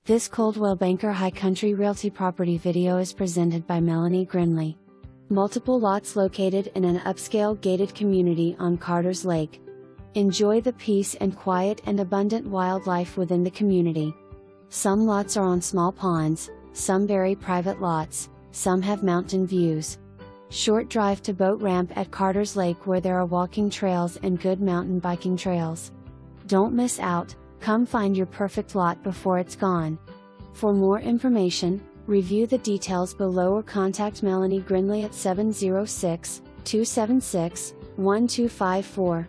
This Coldwell Banker High Country Realty property video is presented by Melani Grindley. Multiple lots located in an upscale gated community on Carter's Lake. Enjoy the peace and quiet and abundant wildlife within the community. Some lots are on small ponds, some very private lots, some have mountain views. Short drive to boat ramp at Carter's Lake where there are walking trails and good mountain biking trails. Don't miss out, come find your perfect lot before it's gone. For more information, review the details below or contact Melani Grindley at 706-276-1254.